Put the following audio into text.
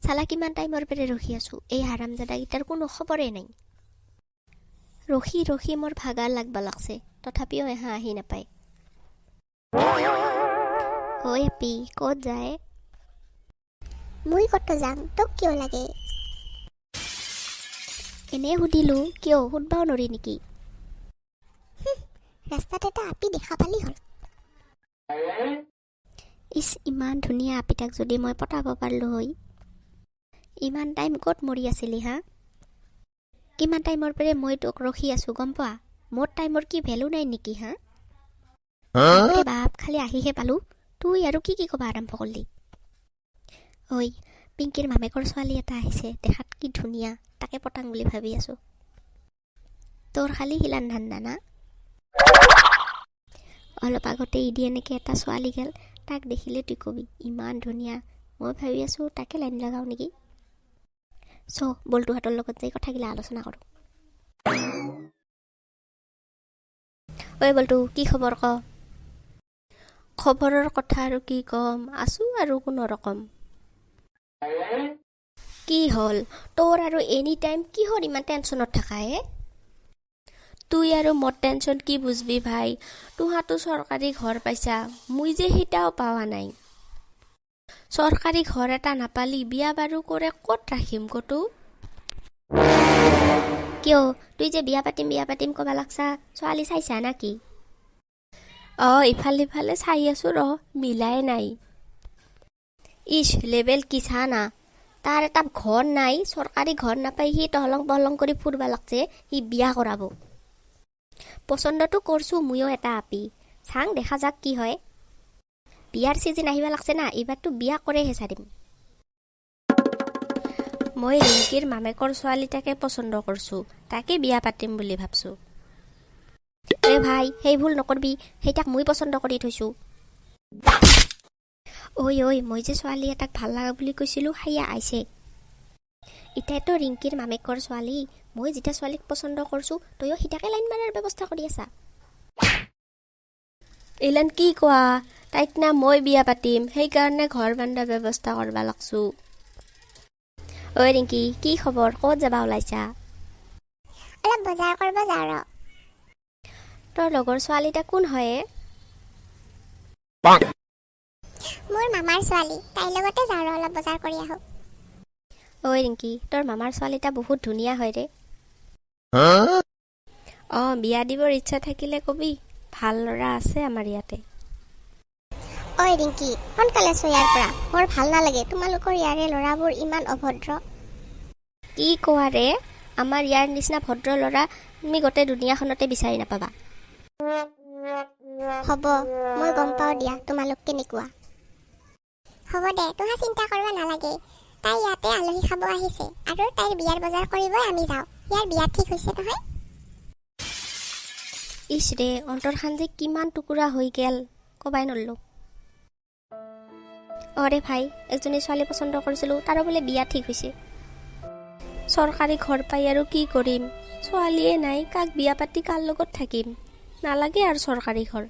চালা কিমান টাইমৰ পৰা ৰখি আছোঁ, এই হাৰামজাদাকেইটাৰ কোনো খবৰেই নাই। ৰখি ৰখি মোৰ ভাগাৰ লাগবা লাগছে, তথাপিও এহা আহি নাপায়। ঐ আপি, ক'ত যায়? মই ক'ত যাম, তোক কিয় লাগে? এনেই সুধিলোঁ, কিয় সুধবাও নৰি নেকি? ৰাস্তাত এটা আপি দেখা পালি হ'ল। ইচ, ইমান ধুনীয়া আপিটাক যদি মই পতাব পাৰিলোঁ হয়। ইমান টাইম ক'ত মৰি আছিলি হা? কিমান টাইমৰ পৰা মই তোক ৰখি আছোঁ গম পোৱা? মোৰ টাইমৰ কি ভেলু নাই নেকি হা? বাপ, খালি আহিহে পালোঁ, তুই আৰু কি ক'বা আৰম্ভ কৰিলি? ঐ, পিংকিৰ মামেকৰ ছোৱালী এটা আহিছে, দেখাত কি ধুনীয়া, তাকে পতাং বুলি ভাবি আছোঁ। তোৰ খালি শিলান ধান্দা না? অলপ আগতে ইদি এনেকৈ এটা ছোৱালী গেল, তাক দেখিলে তুই কবি ইমান ধুনীয়া। মই ভাবি আছোঁ তাকে লাইন লগাওঁ নেকি। বল্টুহঁতৰ লগত যাই কথাগিলা আলোচনা কৰোঁ। ঐ বল্টু, কি খবৰ ক? খবৰৰ কথা আৰু কি ক'ম, আছোঁ আৰু কোনো ৰকম। কি হ'ল তোৰ আৰু এনি টাইম কিহৰ ইমান টেনশ্যনত থাকা হে? তুই আৰু মোৰ টেনশ্যন কি বুজবি ভাই? তোহাতো চৰকাৰী ঘৰ পাইছা, মই যে সিটাও পাৱা নাই। চৰকাৰী ঘৰ এটা নাপালি বিয়া বাৰু কৰে ক'ত ৰাখিম কতো? কিয়, তুই যে বিয়া পাতিম ক'বা লাগছা, ছোৱালী চাইছা নাকি? ইফালে সিফালে চাই আছোঁ ৰ, মিলাই নাই। ইছ, লেবেল কি চা না, তাৰ এটা ঘৰ নাই, চৰকাৰী ঘৰ নাপাই সি টহলং পহলং কৰি ফুৰবা লাগছে, সি বিয়া কৰাব। পচন্দটো কৰছোঁ ময়ো এটা আপি, চাং দেখা যাক কি হয়। বিয়াৰ চিজন আহিবা লাগছে না, এইবাৰতো বিয়া কৰেহে চাৰিম। মই ৰিংকিৰ মামেকৰ ছোৱালীটাকে পচন্দ কৰছোঁ, তাকে বিয়া পাতিম বুলি ভাবছোঁ। ভাই, সেই ভুল নকৰবি, সেইটাক মই পচন্দ কৰি থৈছোঁ। ঐ, মই যে ছোৱালী এটাক ভাল লগা বুলি কৈছিলোঁ, সেয়া আইছে। এতিয়াতো ৰিংকিৰ মামেকৰ ছোৱালী, মই যেতিয়া ছোৱালীক পচন্দ কৰছোঁ, তইও সিটাকে লাইন মাৰাৰ ব্যৱস্থা কৰি আছা। এইলান কি কোৱা? তাইক না মই বিয়া পাতিম, সেইকাৰণে ঘৰ বান্ধাৰ ব্যৱস্থা কৰবা লাগছোঁ। ঐ ৰিংকি, কি খবৰ? ক'ত যাবা ওলাইছা? অলপ বজাৰ কৰিব যাওঁ ৰ। তোৰ লগৰ ছোৱালীটা কোন হয়? মোৰ মামাৰ ছোৱালী, তাইৰ লগতে যাওঁ ৰ, অলপ বজাৰ কৰি আহোঁ। ঐ ৰিংকি, তোৰ মামাৰ ছোৱালীটা বহুত ধুনীয়া হয় ৰে। বিয়া দিবৰ ইচ্ছা থাকিলে কবি, ভাল ল'ৰা আছে আমাৰ ইয়াতে। ঐ ৰিংকি, সোনকালে চো ইয়াৰ পৰা, মোৰ ভাল নালাগে তোমালোকৰ ইয়াৰে ল'ৰাবোৰ ইমান অভদ্ৰ। কি কোৱা ৰে? আমাৰ ইয়াৰ নিচিনা ভদ্ৰ ল'ৰা তুমি গোটেই দুনিয়াখনতে বিচাৰি নাপাবা। হ'ব, মই গম পাওঁ দিয়া তোমালোক কেনেকুৱা। হ'ব দে, তোহা চিন্তা কৰিব নালাগে, তাই ইয়াতে আলহী খাব আহিছে, আৰু তাইৰ বিয়াৰ বজাৰ কৰিবই আমি যাওঁ। ইয়াৰ বিয়া ঠিক হৈছে নহয়। ইছ ৰে, অন্তৰখান যে কিমান টুকুৰা হৈ গেল, ক'বাই নৰলোঁ। ৰে ভাই, এজনী ছোৱালী পচন্দ কৰিছিলোঁ, তাৰো বোলে বিয়া ঠিক হৈছে। চৰকাৰী ঘৰ পাই আৰু কি কৰিম? ছোৱালীয়ে নাই, কাক বিয়া পাতি কাৰ লগত থাকিম? নালাগে আৰু চৰকাৰী ঘৰ।